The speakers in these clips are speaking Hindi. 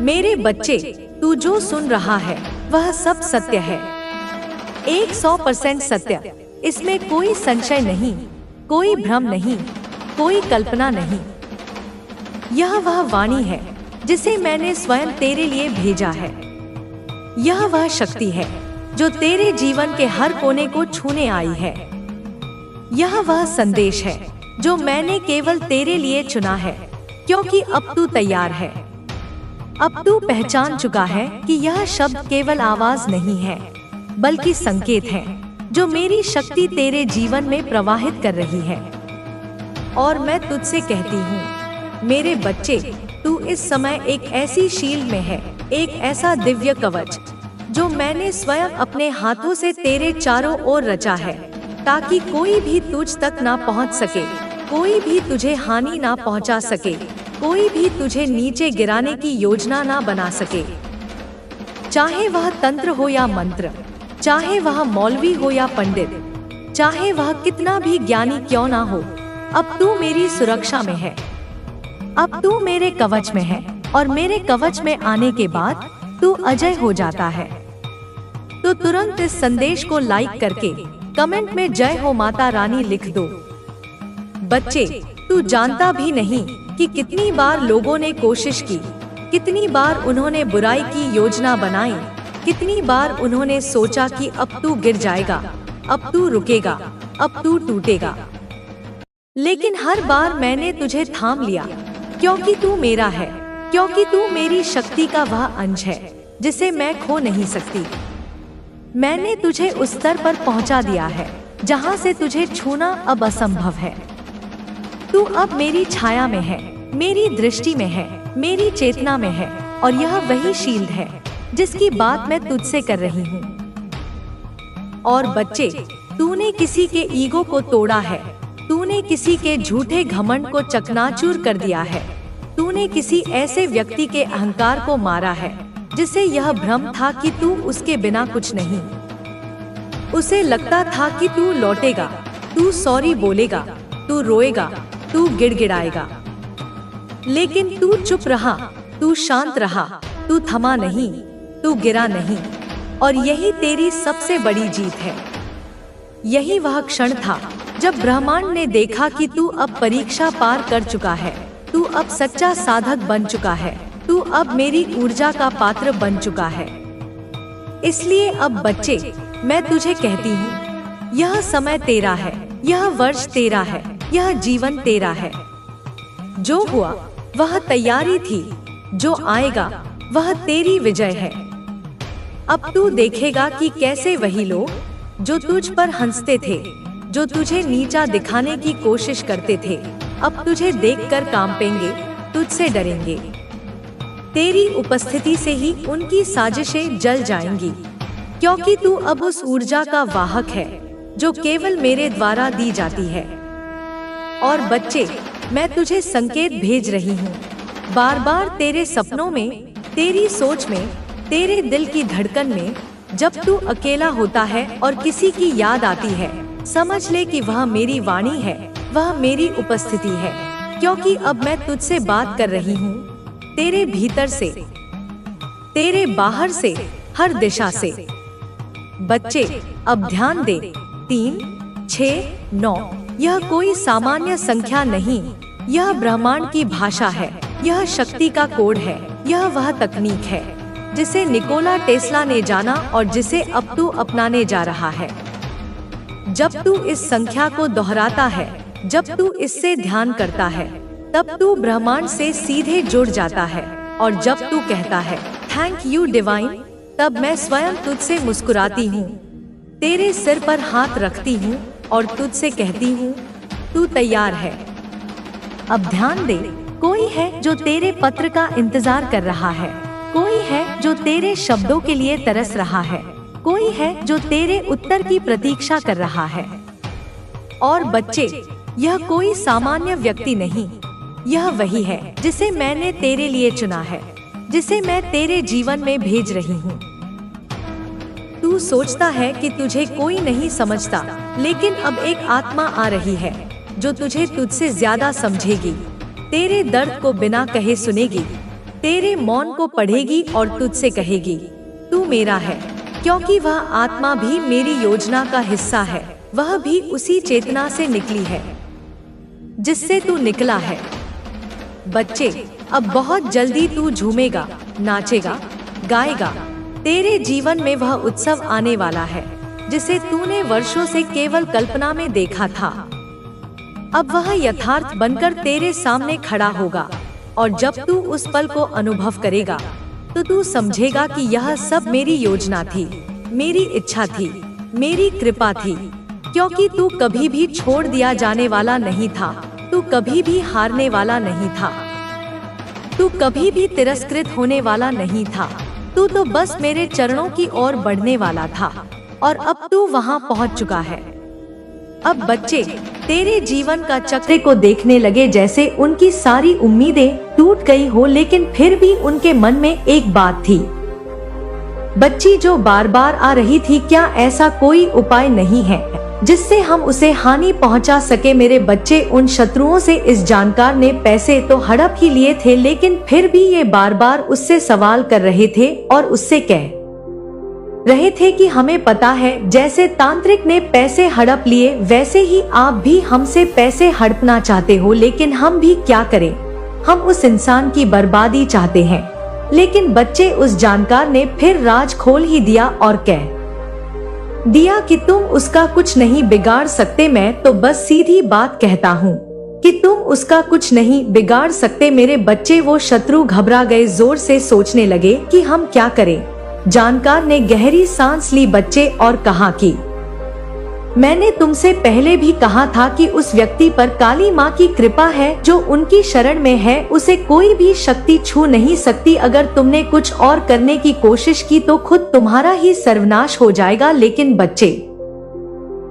मेरे बच्चे, तू जो सुन रहा है वह सब सत्य है, 100% सत्य। इसमें कोई संशय नहीं, कोई भ्रम नहीं, कोई कल्पना नहीं। यह वह वाणी है जिसे मैंने स्वयं तेरे लिए भेजा है। यह वह शक्ति है जो तेरे जीवन के हर कोने को छूने आई है। यह वह संदेश है जो मैंने केवल तेरे लिए चुना है, क्योंकि अब तू तैयार है। अब तू पहचान चुका है कि यह शब्द केवल आवाज नहीं है, बल्कि संकेत है जो मेरी शक्ति तेरे जीवन में प्रवाहित कर रही है। और मैं तुझसे कहती हूँ, मेरे बच्चे, तू इस समय एक ऐसी शील्ड में है, एक ऐसा दिव्य कवच जो मैंने स्वयं अपने हाथों से तेरे चारों ओर रचा है, ताकि कोई भी तुझ तक ना पहुँच सके, कोई भी तुझे हानि ना पहुँचा सके, कोई भी तुझे नीचे गिराने की योजना ना बना सके। चाहे वह तंत्र हो या मंत्र, चाहे वह मौलवी हो या पंडित, चाहे वह कितना भी ज्ञानी क्यों ना हो, अब तू मेरी सुरक्षा में है। अब तू मेरे कवच में है, और मेरे कवच में आने के बाद तू अजय हो जाता है। तो तुरंत इस संदेश को लाइक करके कमेंट में जय हो माता रानी लिख दो। बच्चे, तू जानता भी नहीं कि कितनी बार लोगों ने कोशिश की, कितनी बार उन्होंने बुराई की योजना बनाई, कितनी बार उन्होंने सोचा कि अब तू गिर जाएगा, अब तू रुकेगा, अब तू टूटेगा। लेकिन हर बार मैंने तुझे थाम लिया, क्योंकि तू मेरा है, क्योंकि तू मेरी शक्ति का वह अंश है जिसे मैं खो नहीं सकती। मैंने तुझे उस स्तर पर पहुंचा दिया है जहां से तुझे छूना अब असंभव है। तू अब मेरी छाया में है, मेरी दृष्टि में है, मेरी चेतना में है, और यह वही शील्ड है जिसकी बात मैं तुझसे कर रही हूँ। और बच्चे, तूने किसी के ईगो को तोड़ा है, तूने किसी के झूठे घमंड को चकनाचूर कर दिया है, तूने किसी ऐसे व्यक्ति के अहंकार को मारा है जिसे यह भ्रम था कि तू उसके बिना कुछ नहीं। उसे लगता था कि तू लौटेगा, तू सॉरी बोलेगा, तू रोएगा, तू गिड़गिड़ाएगा। लेकिन तू चुप रहा, तू शांत रहा, तू थमा नहीं, तू गिरा नहीं। और यही तेरी सबसे बड़ी जीत है। यही वह क्षण था जब ब्रह्मांड ने देखा कि तू अब परीक्षा पार कर चुका है, तू अब सच्चा साधक बन चुका है, तू अब मेरी ऊर्जा का पात्र बन चुका है। इसलिए अब बच्चे, मैं तुझे कहती हूँ, यह समय तेरा है, यह वर्ष तेरा है, यह जीवन तेरा है। जो हुआ वह तैयारी थी, जो आएगा वह तेरी विजय है। अब तू देखेगा कि कैसे वही लोग जो तुझ पर हंसते थे, जो तुझे नीचा दिखाने की कोशिश करते थे, अब तुझे देखकर कांपेंगे, तुझसे डरेंगे। तेरी उपस्थिति से ही उनकी साजिशें जल जाएंगी, क्योंकि तू अब उस ऊर्जा का वाहक है जो केवल मेरे द्वारा दी जाती है। और बच्चे, मैं तुझे संकेत भेज रही हूँ, बार बार तेरे सपनों में, तेरी सोच में, तेरे दिल की धड़कन में। जब तू अकेला होता है और किसी की याद आती है, समझ ले कि वह मेरी वाणी है, वह मेरी उपस्थिति है, क्योंकि अब मैं तुझसे बात कर रही हूँ, तेरे भीतर से, तेरे बाहर से, हर दिशा से। बच्चे, अब ध्यान दे, 3, 6, 9, यह कोई सामान्य संख्या नहीं, यह ब्रह्मांड की भाषा है, यह शक्ति का कोड है, यह वह तकनीक है जिसे निकोला टेस्ला ने जाना और जिसे अब तू अपनाने जा रहा है। जब तू इस संख्या को दोहराता है, जब तू इससे ध्यान करता है, तब तू ब्रह्मांड से सीधे जुड़ जाता है। और जब तू कहता है थैंक यू डिवाइन, तब मैं स्वयं तुझसे मुस्कुराती हूँ, तेरे सिर पर हाथ रखती हूँ और तुझसे कहती हूँ, तू तैयार है। अब ध्यान दे, कोई है जो तेरे पत्र का इंतजार कर रहा है, कोई है जो तेरे शब्दों के लिए तरस रहा है, कोई है जो तेरे उत्तर की प्रतीक्षा कर रहा है। और बच्चे, यह कोई सामान्य व्यक्ति नहीं, यह वही है जिसे मैंने तेरे लिए चुना है, जिसे मैं तेरे जीवन में भेज रही हूँ। तू सोचता है कि तुझे कोई नहीं समझता, लेकिन अब एक आत्मा आ रही है जो तुझे तुझसे ज्यादा समझेगी, तेरे दर्द को बिना कहे सुनेगी, तेरे मौन को पढ़ेगी और तुझसे कहेगी तू मेरा है, क्योंकि वह आत्मा भी मेरी योजना का हिस्सा है, वह भी उसी चेतना से निकली है जिससे तू निकला है। बच्चे, अब बहुत जल्दी तू झूमेगा, नाचेगा, गाएगा। तेरे जीवन में वह उत्सव आने वाला है जिसे तूने वर्षों से केवल कल्पना में देखा था। अब वह यथार्थ बनकर तेरे सामने खड़ा होगा और जब तू उस पल को अनुभव करेगा तो तू समझेगा कि यह सब मेरी योजना थी, मेरी इच्छा थी, मेरी कृपा थी। क्योंकि तू कभी भी छोड़ दिया जाने वाला नहीं था, तू कभी भी हारने वाला नहीं था, तू कभी भी तिरस्कृत होने वाला नहीं था। तू तो बस मेरे चरणों की ओर बढ़ने वाला था और अब तू वहां पहुंच चुका है। अब बच्चे, तेरे जीवन का चक्र को देखने लगे जैसे उनकी सारी उम्मीदें टूट गई हो, लेकिन फिर भी उनके मन में एक बात थी, बच्ची जो बार बार आ रही थी, क्या ऐसा कोई उपाय नहीं है जिससे हम उसे हानि पहुंचा सके। मेरे बच्चे, उन शत्रुओं से इस जानकार ने पैसे तो हड़प ही लिए थे, लेकिन फिर भी ये बार बार उससे सवाल कर रहे थे और उससे कह रहे थे कि हमें पता है, जैसे तांत्रिक ने पैसे हड़प लिए वैसे ही आप भी हमसे पैसे हड़पना चाहते हो। लेकिन हम भी क्या करें, हम उस इंसान की बर्बादी चाहते हैं। लेकिन बच्चे, उस जानकार ने फिर राज खोल ही दिया और कह दिया कि तुम उसका कुछ नहीं बिगाड़ सकते। मैं तो बस सीधी बात कहता हूँ कि तुम उसका कुछ नहीं बिगाड़ सकते। मेरे बच्चे, वो शत्रु घबरा गए, जोर से सोचने लगे कि हम क्या करें। जानकार ने गहरी सांस ली बच्चे और कहा कि मैंने तुमसे पहले भी कहा था कि उस व्यक्ति पर काली माँ की कृपा है, जो उनकी शरण में है उसे कोई भी शक्ति छू नहीं सकती। अगर तुमने कुछ और करने की कोशिश की तो खुद तुम्हारा ही सर्वनाश हो जाएगा। लेकिन बच्चे,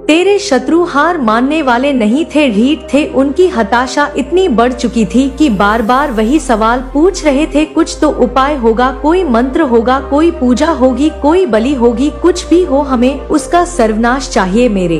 तेरे शत्रु हार मानने वाले नहीं थे, ढीठ थे। उनकी हताशा इतनी बढ़ चुकी थी कि बार बार वही सवाल पूछ रहे थे, कुछ तो उपाय होगा, कोई मंत्र होगा, कोई पूजा होगी, कोई बलि होगी, कुछ भी हो, हमें उसका सर्वनाश चाहिए। मेरे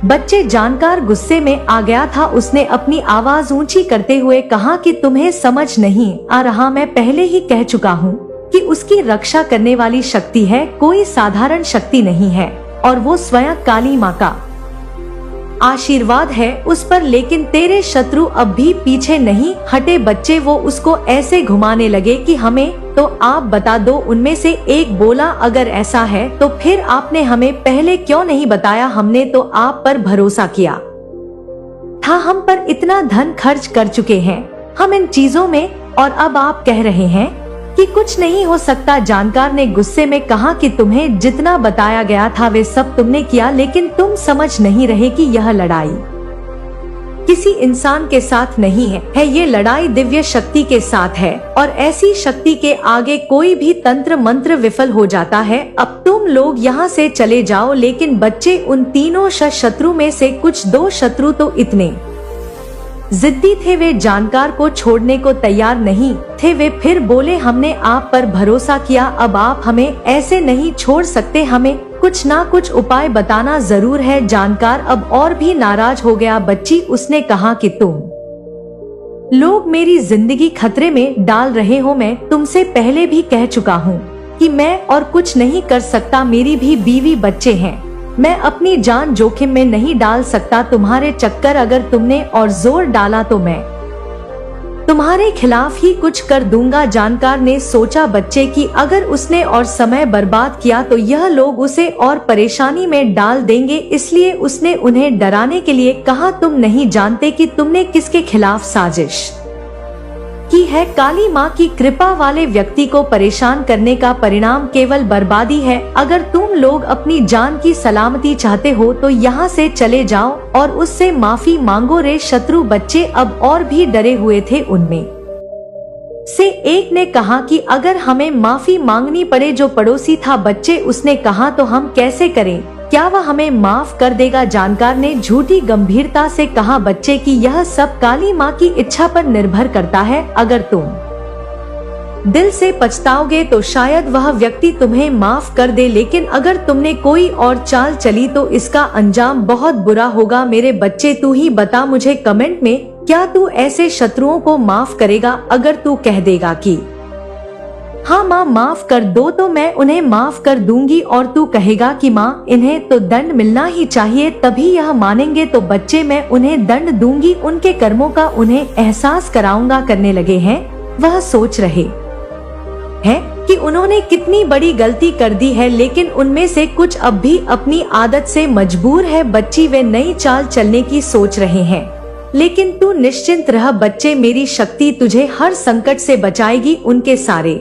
बच्चे, जानकार गुस्से में आ गया था। उसने अपनी आवाज ऊंची करते हुए कहा कि तुम्हें समझ नहीं आ रहा, मैं पहले ही कह चुका हूँ कि उसकी रक्षा करने वाली शक्ति है, कोई साधारण शक्ति नहीं है, और वो स्वयं काली माँ का आशीर्वाद है उस पर। लेकिन तेरे शत्रु अब भी पीछे नहीं हटे बच्चे। वो उसको ऐसे घुमाने लगे कि हमें तो आप बता दो। उनमें से एक बोला, अगर ऐसा है तो फिर आपने हमें पहले क्यों नहीं बताया, हमने तो आप पर भरोसा किया था, हम पर इतना धन खर्च कर चुके हैं हम इन चीजों में, और अब आप कह रहे हैं कि कुछ नहीं हो सकता। जानकार ने गुस्से में कहा कि तुम्हें जितना बताया गया था वे सब तुमने किया, लेकिन तुम समझ नहीं रहे कि यह लड़ाई किसी इंसान के साथ नहीं है, ये लड़ाई दिव्य शक्ति के साथ है, और ऐसी शक्ति के आगे कोई भी तंत्र मंत्र विफल हो जाता है। अब तुम लोग यहाँ से चले जाओ। लेकिन बच्चे, उन तीनों शत्रु में से कुछ 2 शत्रु तो इतने जिद्दी थे, वे जानकार को छोड़ने को तैयार नहीं थे। वे फिर बोले, हमने आप पर भरोसा किया, अब आप हमें ऐसे नहीं छोड़ सकते, हमें कुछ ना कुछ उपाय बताना जरूर है। जानकार अब और भी नाराज हो गया। बच्ची, उसने कहा कि तुम लोग मेरी जिंदगी खतरे में डाल रहे हो। मैं तुमसे पहले भी कह चुका हूँ कि मैं और कुछ नहीं कर सकता, मेरी भी बीवी बच्चे हैं, मैं अपनी जान जोखिम में नहीं डाल सकता। तुम्हारे चक्कर अगर तुमने और जोर डाला तो मैं तुम्हारे खिलाफ ही कुछ कर दूंगा। जानकार ने सोचा बच्चे कि अगर उसने और समय बर्बाद किया तो यह लोग उसे और परेशानी में डाल देंगे, इसलिए उसने उन्हें डराने के लिए कहा, तुम नहीं जानते कि तुमने किसके खिलाफ साजिश की है। काली माँ की कृपा वाले व्यक्ति को परेशान करने का परिणाम केवल बर्बादी है। अगर तुम लोग अपनी जान की सलामती चाहते हो तो यहाँ से चले जाओ और उससे माफी मांगो। रे शत्रु बच्चे अब और भी डरे हुए थे। उनमें से एक ने कहा कि अगर हमें माफी मांगनी पड़े, जो पड़ोसी था बच्चे, उसने कहा तो हम कैसे करें, क्या वह हमें माफ कर देगा। जानकार ने झूठी गंभीरता से कहा, बच्चे कि यह सब काली माँ की इच्छा पर निर्भर करता है। अगर तुम दिल से पछताओगे तो शायद वह व्यक्ति तुम्हें माफ कर दे, लेकिन अगर तुमने कोई और चाल चली तो इसका अंजाम बहुत बुरा होगा। मेरे बच्चे, तू ही बता मुझे कमेंट में क्या तू ऐसे शत्रुओं को माफ करेगा अगर तू कह देगा कि हाँ माँ माफ कर दो, तो मैं उन्हें माफ कर दूंगी, और तू कहेगा कि माँ इन्हें तो दंड मिलना ही चाहिए, तभी यह मानेंगे। तो बच्चे मैं उन्हें दंड दूंगी, उनके कर्मों का उन्हें एहसास कराऊंगा करने लगे हैं। वह सोच रहे हैं कि उन्होंने कितनी बड़ी गलती कर दी है, लेकिन उनमें से कुछ अब भी अपनी आदत से मजबूर है। बच्ची वे नई चाल चलने की सोच रहे हैं, लेकिन तू निश्चिंत रह बच्चे, मेरी शक्ति तुझे हर संकट से बचाएगी। उनके सारे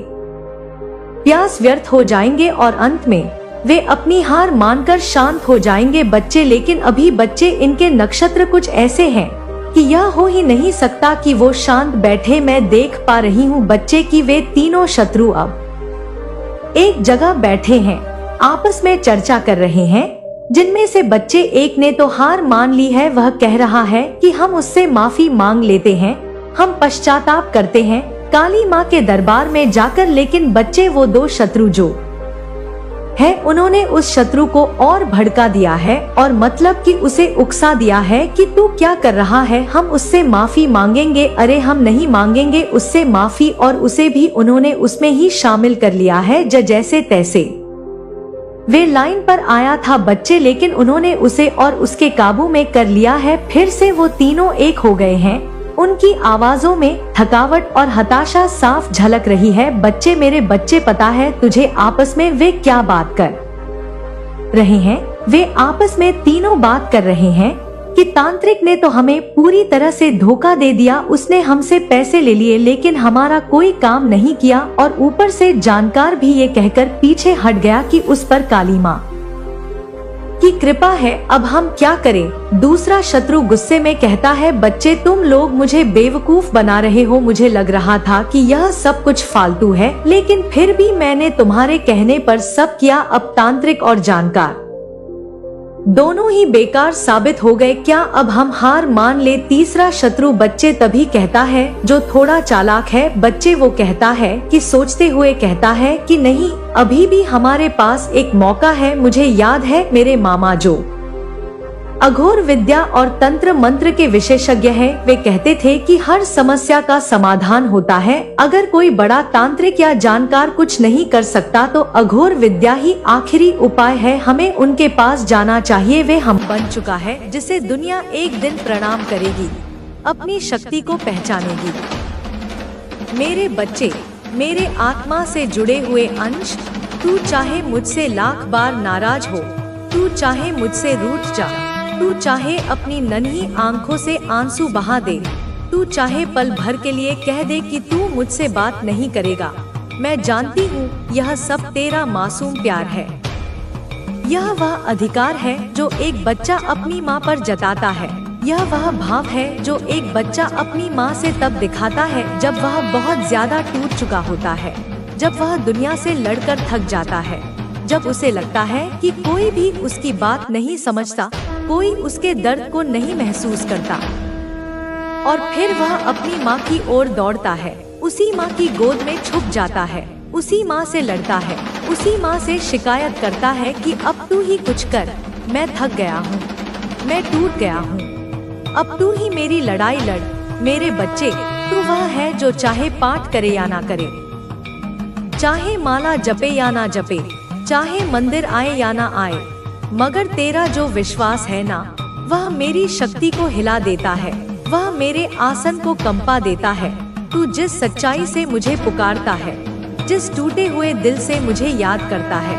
प्रयास व्यर्थ हो जाएंगे और अंत में वे अपनी हार मानकर शांत हो जाएंगे बच्चे। लेकिन अभी बच्चे, इनके नक्षत्र कुछ ऐसे हैं कि यह हो ही नहीं सकता कि वो शांत बैठे। मैं देख पा रही हूँ बच्चे कि वे तीनों शत्रु अब एक जगह बैठे हैं, आपस में चर्चा कर रहे हैं। जिनमें से बच्चे एक ने तो हार मान ली है, वह कह रहा है कि हम उससे माफी मांग लेते हैं, हम पश्चाताप करते हैं काली माँ के दरबार में जाकर। लेकिन बच्चे, वो दो शत्रु जो है, उन्होंने उस शत्रु को और भड़का दिया है, और मतलब कि उसे उकसा दिया है कि तू क्या कर रहा है, हम उससे माफी मांगेंगे। अरे हम नहीं मांगेंगे उससे माफी, और उसे भी उन्होंने उसमें ही शामिल कर लिया है। जैसे तैसे वे लाइन पर आया था बच्चे, लेकिन उन्होंने उसे और उसके काबू में कर लिया है। फिर से वो तीनों एक हो गए हैं। उनकी आवाजों में थकावट और हताशा साफ झलक रही है। बच्चे, मेरे बच्चे, पता है तुझे आपस में वे क्या बात कर रहे हैं? वे आपस में तीनों बात कर रहे हैं कि तांत्रिक ने तो हमें पूरी तरह से धोखा दे दिया, उसने हमसे पैसे ले लिए लेकिन हमारा कोई काम नहीं किया, और ऊपर से जानकार भी ये कहकर पीछे हट गया कि उस पर काली माँ की कृपा है, अब हम क्या करें? दूसरा शत्रु गुस्से में कहता है, बच्चे तुम लोग मुझे बेवकूफ बना रहे हो, मुझे लग रहा था कि यह सब कुछ फालतू है, लेकिन फिर भी मैंने तुम्हारे कहने पर सब किया। अब तांत्रिक और जानकार दोनों ही बेकार साबित हो गए, क्या अब हम हार मान ले? तीसरा शत्रु बच्चे तभी कहता है, जो थोड़ा चालाक है। बच्चे, वो कहता है कि सोचते हुए कहता है कि नहीं, अभी भी हमारे पास एक मौका है। मुझे याद है मेरे मामा जो अघोर विद्या और तंत्र मंत्र के विशेषज्ञ हैं, वे कहते थे कि हर समस्या का समाधान होता है। अगर कोई बड़ा तांत्रिक या जानकार कुछ नहीं कर सकता तो अघोर विद्या ही आखिरी उपाय है, हमें उनके पास जाना चाहिए। वे हम बन चुका है जिसे दुनिया एक दिन प्रणाम करेगी, अपनी शक्ति को पहचानेगी। मेरे बच्चे, मेरे आत्मा से जुड़े हुए अंश, तू चाहे मुझसे लाख बार नाराज हो, तू चाहे मुझसे रूठ जा, तू चाहे अपनी नन्ही आंखों से आंसू बहा दे, तू चाहे पल भर के लिए कह दे कि तू मुझसे बात नहीं करेगा, मैं जानती हूँ यह सब तेरा मासूम प्यार है। यह वह अधिकार है जो एक बच्चा अपनी माँ पर जताता है। यह वह भाव है जो एक बच्चा अपनी माँ से तब दिखाता है जब वह बहुत ज्यादा टूट चुका होता है, जब वह दुनिया से लड़कर थक जाता है, जब उसे लगता है कि कोई भी उसकी बात नहीं समझता, कोई उसके दर्द को नहीं महसूस करता, और फिर वह अपनी माँ की ओर दौड़ता है, उसी माँ की गोद में छुप जाता है, उसी माँ से लड़ता है, उसी माँ से शिकायत करता है कि अब तू ही कुछ कर, मैं थक गया हूँ, मैं टूट गया हूँ, अब तू ही मेरी लड़ाई लड़। मेरे बच्चे, तू वह है जो चाहे पाठ करे या ना करे, चाहे माला जपे या ना जपे, चाहे मंदिर आए या ना आए, मगर तेरा जो विश्वास है ना, वह मेरी शक्ति को हिला देता है, वह मेरे आसन को कंपा देता है। तू जिस सच्चाई से मुझे पुकारता है, जिस टूटे हुए दिल से मुझे याद करता है,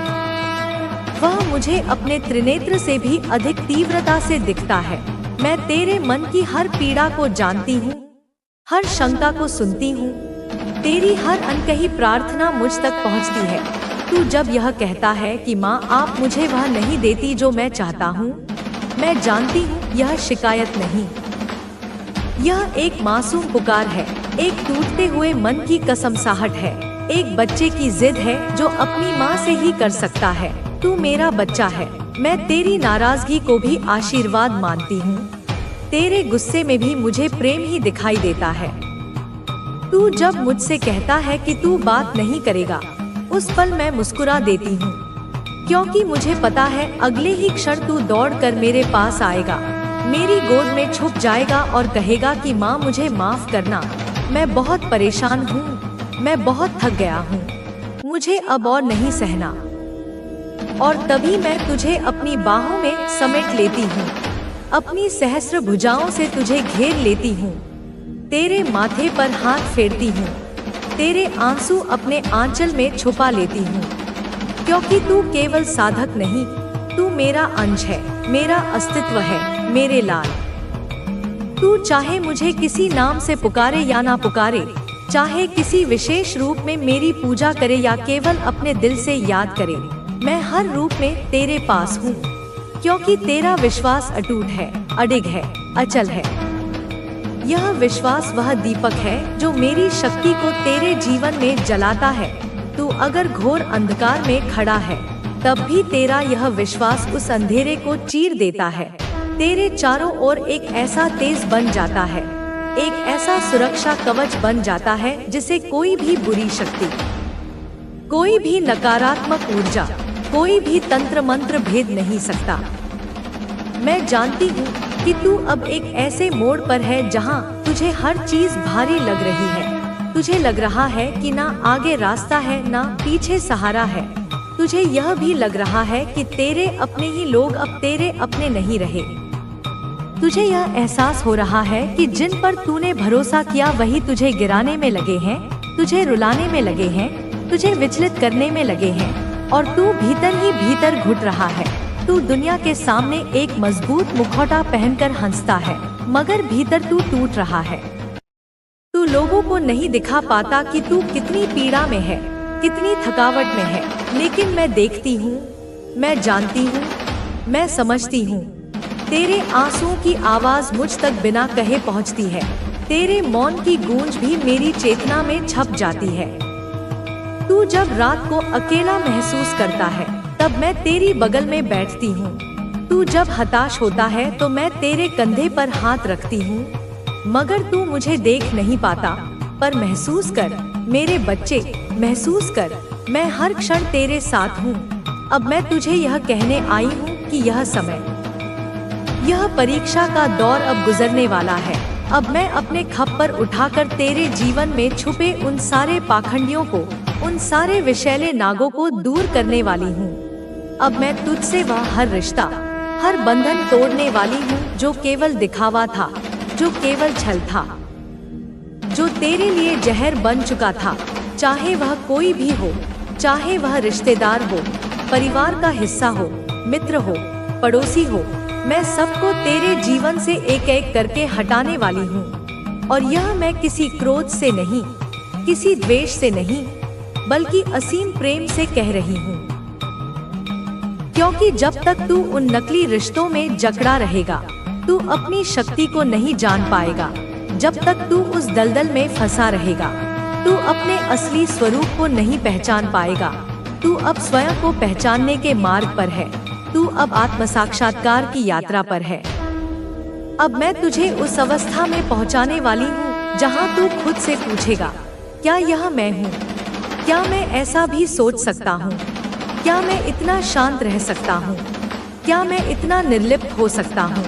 वह मुझे अपने त्रिनेत्र से भी अधिक तीव्रता से दिखता है। मैं तेरे मन की हर पीड़ा को जानती हूँ, हर शंका को सुनती हूँ, तेरी हर अनकही प्रार्थना मुझ तक पहुँचती है। तू जब यह कहता है कि माँ आप मुझे वह नहीं देती जो मैं चाहता हूँ, मैं जानती हूँ यह शिकायत नहीं, यह एक मासूम पुकार है, एक टूटते हुए मन की कसमसाहट है, एक बच्चे की जिद है जो अपनी माँ से ही कर सकता है। तू मेरा बच्चा है, मैं तेरी नाराजगी को भी आशीर्वाद मानती हूँ, तेरे गुस्से में भी मुझे प्रेम ही दिखाई देता है। तू जब मुझसे कहता है कि तू बात नहीं करेगा, उस पल मैं मुस्कुरा देती हूँ, क्योंकि मुझे पता है अगले ही क्षण तू दौड़कर मेरे पास आएगा, मेरी गोद में छुप जाएगा और कहेगा कि माँ मुझे माफ करना, मैं बहुत परेशान हूँ, मैं बहुत थक गया हूँ, मुझे अब और नहीं सहना। और तभी मैं तुझे अपनी बाहों में समेट लेती हूँ, अपनी सहस्त्र भुजाओं से तुझे घेर लेती हूँ, तेरे माथे पर हाथ फेरती हूँ, तेरे आंसू अपने आंचल में छुपा लेती हूँ। क्योंकि तू केवल साधक नहीं, तू मेरा अंश है, मेरा अस्तित्व है, मेरे लाल। तू चाहे मुझे किसी नाम से पुकारे या ना पुकारे, चाहे किसी विशेष रूप में मेरी पूजा करे या केवल अपने दिल से याद करे, मैं हर रूप में तेरे पास हूँ। क्योंकि तेरा विश्वास अटूट है, अडिग है, अचल है। यह विश्वास वह दीपक है जो मेरी शक्ति को तेरे जीवन में जलाता है। तू अगर घोर अंधकार में खड़ा है, तब भी तेरा यह विश्वास उस अंधेरे को चीर देता है। तेरे चारों ओर एक ऐसा तेज बन जाता है, एक ऐसा सुरक्षा कवच बन जाता है जिसे कोई भी बुरी शक्ति, कोई भी नकारात्मक ऊर्जा, कोई भी तंत्र मंत्र भेद नहीं सकता। मैं जानती हूँ कि तू अब एक ऐसे मोड़ पर है जहाँ तुझे हर चीज भारी लग रही है। तुझे लग रहा है कि ना आगे रास्ता है, ना पीछे सहारा है। तुझे यह भी लग रहा है कि तेरे अपने ही लोग अब तेरे अपने नहीं रहे। तुझे यह एहसास हो रहा है कि जिन पर तूने भरोसा किया वही तुझे गिराने में लगे हैं, तुझे रुलाने में लगे हैं, तुझे विचलित करने में लगे हैं, और तू भीतर ही भीतर घुट रहा है। तू दुनिया के सामने एक मजबूत मुखौटा पहनकर हंसता है, मगर भीतर तू टूट रहा है। तू लोगों को नहीं दिखा पाता कि तू कितनी पीड़ा में है, कितनी थकावट में है, लेकिन मैं देखती हूँ, मैं जानती हूँ, मैं समझती हूँ। तेरे आंसुओं की आवाज मुझ तक बिना कहे पहुँचती है, तेरे मौन की गूंज भी मेरी चेतना में छप जाती है। तू जब रात को अकेला महसूस करता है, तब मैं तेरी बगल में बैठती हूँ। तू जब हताश होता है तो मैं तेरे कंधे पर हाथ रखती हूँ। मगर तू मुझे देख नहीं पाता, पर महसूस कर मेरे बच्चे, महसूस कर, मैं हर क्षण तेरे साथ हूँ। अब मैं तुझे यह कहने आई हूँ कि यह समय, यह परीक्षा का दौर अब गुजरने वाला है। अब मैं अपने खप्पर उठाकर तेरे जीवन में छुपे उन सारे पाखंडियों को, उन सारे विषैले नागों को दूर करने वाली हूँ। अब मैं तुझसे वह हर रिश्ता, हर बंधन तोड़ने वाली हूँ जो केवल दिखावा था, जो केवल छल था, जो तेरे लिए जहर बन चुका था। चाहे वह कोई भी हो, चाहे वह रिश्तेदार हो, परिवार का हिस्सा हो, मित्र हो, पड़ोसी हो, मैं सबको तेरे जीवन से एक एक करके हटाने वाली हूँ। और यह मैं किसी क्रोध से नहीं, किसी द्वेष से नहीं, बल्कि असीम प्रेम से कह रही हूँ। क्योंकि जब तक तू उन नकली रिश्तों में जकड़ा रहेगा, तू अपनी शक्ति को नहीं जान पाएगा। जब तक तू उस दलदल में फंसा रहेगा, तू अपने असली स्वरूप को नहीं पहचान पाएगा। तू अब स्वयं को पहचानने के मार्ग पर है। तू अब आत्म साक्षात्कार की यात्रा पर है। अब मैं तुझे उस अवस्था में पहुंचाने वाली हूँ जहाँ तू खुद से पूछेगा, क्या यह मैं हूँ? क्या मैं ऐसा भी सोच सकता हूँ? क्या मैं इतना शांत रह सकता हूँ? क्या मैं इतना निर्लिप्त हो सकता हूँ?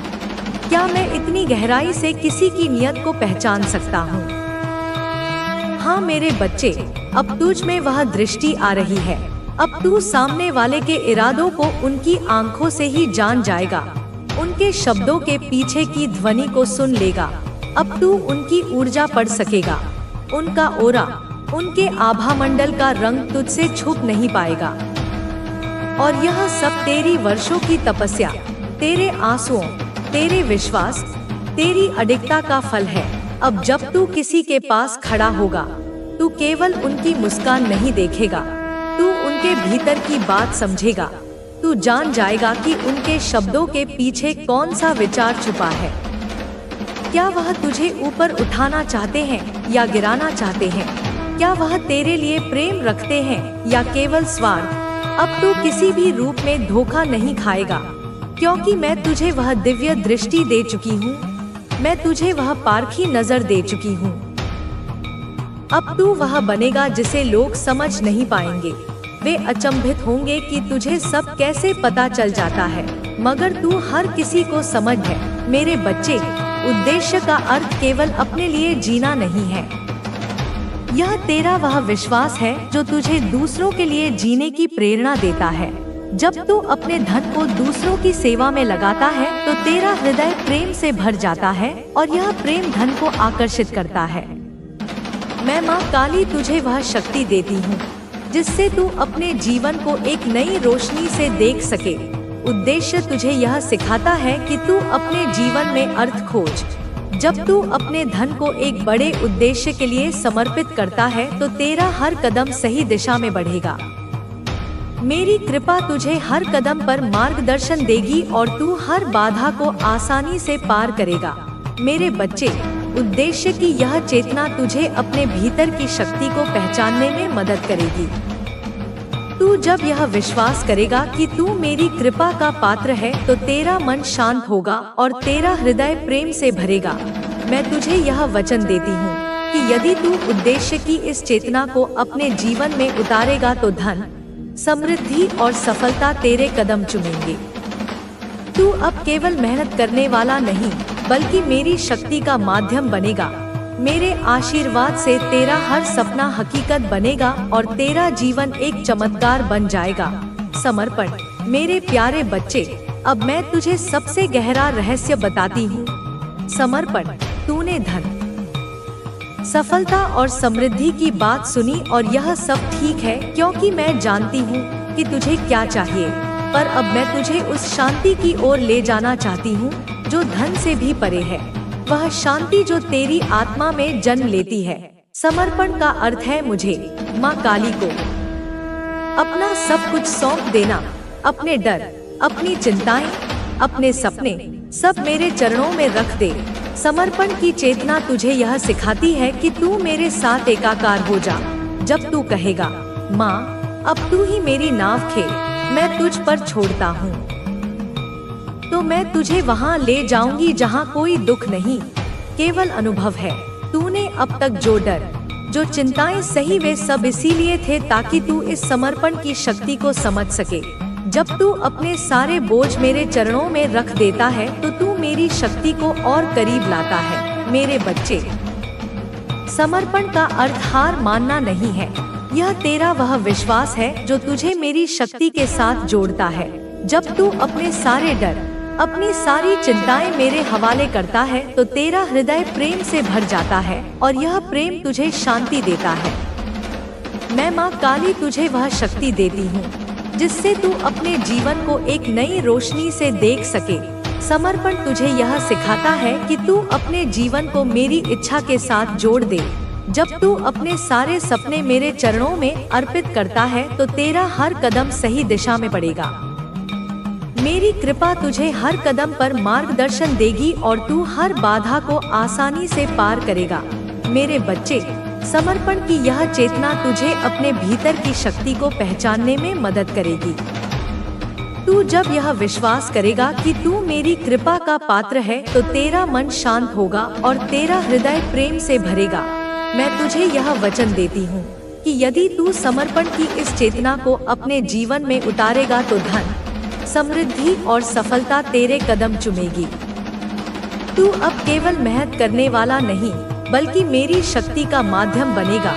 क्या मैं इतनी गहराई से किसी की नियत को पहचान सकता हूँ? हाँ मेरे बच्चे, अब तुझ में वह दृष्टि आ रही है। अब तू सामने वाले के इरादों को उनकी आंखों से ही जान जाएगा, उनके शब्दों के पीछे की ध्वनि को सुन लेगा। अब तू उनकी ऊर्जा पढ़ सकेगा, उनका ओरा, उनके आभामंडल का रंग तुझसे छुप नहीं पाएगा। और यह सब तेरी वर्षों की तपस्या, तेरे आंसुओं, तेरे विश्वास, तेरी अडिगता का फल है। अब जब तू किसी के पास खड़ा होगा, तू केवल उनकी मुस्कान नहीं देखेगा, तू उनके भीतर की बात समझेगा। तू जान जाएगा कि उनके शब्दों के पीछे कौन सा विचार छुपा है। क्या वह तुझे ऊपर उठाना चाहते हैं या गिराना चाहते हैं? क्या वह तेरे लिए प्रेम रखते हैं या केवल स्वार्थ? अब तू किसी भी रूप में धोखा नहीं खाएगा, क्योंकि मैं तुझे वह दिव्य दृष्टि दे चुकी हूँ। मैं तुझे वह पारखी नजर दे चुकी हूँ। अब तू वह बनेगा जिसे लोग समझ नहीं पाएंगे। वे अचंभित होंगे कि तुझे सब कैसे पता चल जाता है, मगर तू हर किसी को समझ है। मेरे बच्चे, उद्देश्य का अर्थ केवल अपने लिए जीना नहीं है। यह तेरा वह विश्वास है जो तुझे दूसरों के लिए जीने की प्रेरणा देता है। जब तू अपने धन को दूसरों की सेवा में लगाता है तो तेरा हृदय प्रेम से भर जाता है और यह प्रेम धन को आकर्षित करता है। मैं माँ काली तुझे वह शक्ति देती हूँ जिससे तू अपने जीवन को एक नई रोशनी से देख सके। उद्देश्य तुझे यह सिखाता है कि तू अपने जीवन में अर्थ खोज। जब तू अपने धन को एक बड़े उद्देश्य के लिए समर्पित करता है तो तेरा हर कदम सही दिशा में बढ़ेगा। मेरी कृपा तुझे हर कदम पर मार्गदर्शन देगी और तू हर बाधा को आसानी से पार करेगा। मेरे बच्चे, उद्देश्य की यह चेतना तुझे अपने भीतर की शक्ति को पहचानने में मदद करेगी। तू जब यह विश्वास करेगा कि तू मेरी कृपा का पात्र है तो तेरा मन शांत होगा और तेरा हृदय प्रेम से भरेगा। मैं तुझे यह वचन देती हूँ कि यदि तू उद्देश्य की इस चेतना को अपने जीवन में उतारेगा तो धन, समृद्धि और सफलता तेरे कदम चूमेंगे। तू अब केवल मेहनत करने वाला नहीं बल्कि मेरी शक्ति का माध्यम बनेगा। मेरे आशीर्वाद से तेरा हर सपना हकीकत बनेगा और तेरा जीवन एक चमत्कार बन जाएगा। समर्पण। मेरे प्यारे बच्चे, अब मैं तुझे सबसे गहरा रहस्य बताती हूँ। समर्पण। तूने धन, सफलता और समृद्धि की बात सुनी और यह सब ठीक है क्योंकि मैं जानती हूँ कि तुझे क्या चाहिए, पर अब मैं तुझे उस शांति की ओर ले जाना चाहती हूँ जो धन से भी परे है। वह शांति जो तेरी आत्मा में जन्म लेती है। समर्पण का अर्थ है मुझे, माँ काली को, अपना सब कुछ सौंप देना। अपने डर, अपनी चिंताएं, अपने सपने सब मेरे चरणों में रख दे। समर्पण की चेतना तुझे यह सिखाती है कि तू मेरे साथ एकाकार हो जा। जब तू कहेगा, माँ अब तू ही मेरी नाव खे, मैं तुझ पर छोड़ता हूँ, तो मैं तुझे वहाँ ले जाऊंगी जहाँ कोई दुख नहीं, केवल अनुभव है। तूने अब तक जो डर, जो चिंताएं सही वे सब इसीलिए थे ताकि तू इस समर्पण की शक्ति को समझ सके। जब तू अपने सारे बोझ मेरे चरणों में रख देता है तो तू मेरी शक्ति को और करीब लाता है। मेरे बच्चे, समर्पण का अर्थ हार मानना नहीं है। यह तेरा वह विश्वास है जो तुझे मेरी शक्ति के साथ जोड़ता है। जब तू अपने सारे डर, अपनी सारी चिंताएं मेरे हवाले करता है तो तेरा हृदय प्रेम से भर जाता है और यह प्रेम तुझे शांति देता है। मैं माँ काली तुझे वह शक्ति देती हूँ जिससे तू अपने जीवन को एक नई रोशनी से देख सके। समर्पण तुझे यह सिखाता है कि तू अपने जीवन को मेरी इच्छा के साथ जोड़ दे। जब तू अपने सारे सपने मेरे चरणों में अर्पित करता है तो तेरा हर कदम सही दिशा में बढ़ेगा। मेरी कृपा तुझे हर कदम पर मार्गदर्शन देगी और तू हर बाधा को आसानी से पार करेगा। मेरे बच्चे, समर्पण की यह चेतना तुझे अपने भीतर की शक्ति को पहचानने में मदद करेगी। तू जब यह विश्वास करेगा कि तू मेरी कृपा का पात्र है तो तेरा मन शांत होगा और तेरा हृदय प्रेम से भरेगा। मैं तुझे यह वचन देती हूँ कि यदि तू समर्पण की इस चेतना को अपने जीवन में उतारेगा तो धन, समृद्धि और सफलता तेरे कदम चूमेगी। तू अब केवल मेहनत करने वाला नहीं बल्कि मेरी शक्ति का माध्यम बनेगा।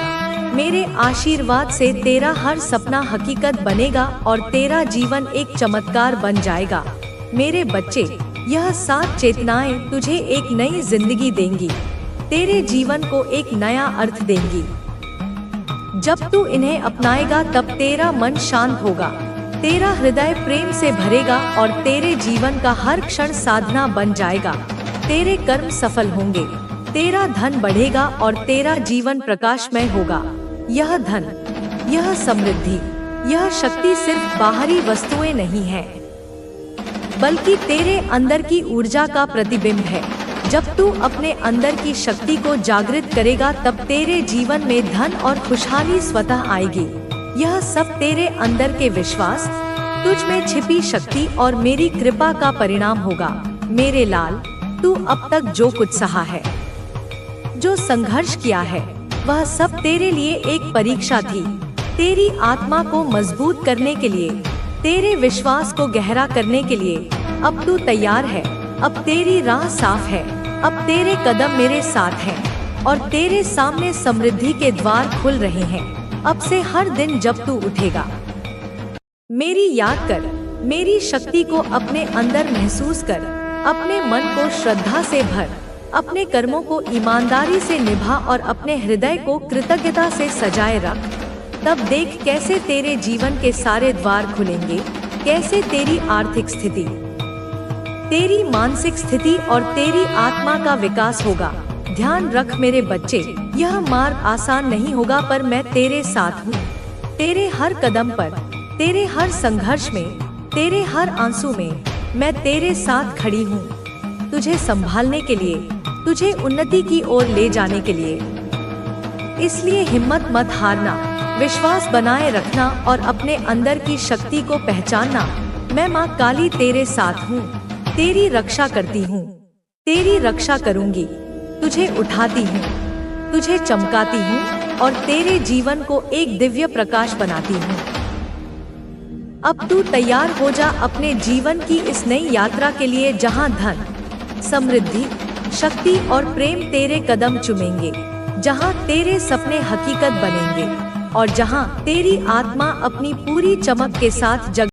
मेरे आशीर्वाद से तेरा हर सपना हकीकत बनेगा और तेरा जीवन एक चमत्कार बन जाएगा। मेरे बच्चे, यह 7 चेतनाएं तुझे एक नई जिंदगी देंगी, तेरे जीवन को एक नया अर्थ देंगी। जब तू इन्हें अपनाएगा तब तेरा मन शांत होगा, तेरा हृदय प्रेम से भरेगा और तेरे जीवन का हर क्षण साधना बन जाएगा। तेरे कर्म सफल होंगे, तेरा धन बढ़ेगा और तेरा जीवन प्रकाशमय होगा। यह धन, यह समृद्धि, यह शक्ति सिर्फ बाहरी वस्तुएं नहीं है बल्कि तेरे अंदर की ऊर्जा का प्रतिबिंब है। जब तू अपने अंदर की शक्ति को जागृत करेगा तब तेरे जीवन में धन और खुशहाली स्वतः आएगी। यह सब तेरे अंदर के विश्वास, तुझ में छिपी शक्ति और मेरी कृपा का परिणाम होगा। मेरे लाल, तू अब तक जो कुछ सहा है, जो संघर्ष किया है, वह सब तेरे लिए एक परीक्षा थी। तेरी आत्मा को मजबूत करने के लिए, तेरे विश्वास को गहरा करने के लिए अब तू तैयार है, अब तेरी राह साफ है, अब तेरे कदम मेरे साथ हैं और तेरे सामने समृद्धि के द्वार खुल रहे हैं। अब से हर दिन जब तू उठेगा, मेरी याद कर, मेरी शक्ति को अपने अंदर महसूस कर, अपने मन को श्रद्धा से भर, अपने कर्मों को ईमानदारी से निभा और अपने हृदय को कृतज्ञता से सजाए रख। तब देख कैसे तेरे जीवन के सारे द्वार खुलेंगे, कैसे तेरी आर्थिक स्थिति, तेरी मानसिक स्थिति और तेरी आत्मा का विकास होगा। ध्यान रख मेरे बच्चे, यह मार्ग आसान नहीं होगा, पर मैं तेरे साथ हूँ। तेरे हर कदम पर, तेरे हर संघर्ष में, तेरे हर आंसू में मैं तेरे साथ खड़ी हूँ। तुझे संभालने के लिए, तुझे उन्नति की ओर ले जाने के लिए। इसलिए हिम्मत मत हारना, विश्वास बनाए रखना और अपने अंदर की शक्ति को पहचानना। मैं माँ काली तेरे साथ हूँ, तेरी रक्षा करती हूँ, तेरी रक्षा करूँगी। तुझे उठाती हूँ, तुझे चमकाती हूँ और तेरे जीवन को एक दिव्य प्रकाश बनाती हूँ। अब तू तैयार हो जा अपने जीवन की इस नई यात्रा के लिए, जहाँ धन, समृद्धि, शक्ति और प्रेम तेरे कदम चूमेंगे, जहाँ तेरे सपने हकीकत बनेंगे और जहाँ तेरी आत्मा अपनी पूरी चमक के साथ जग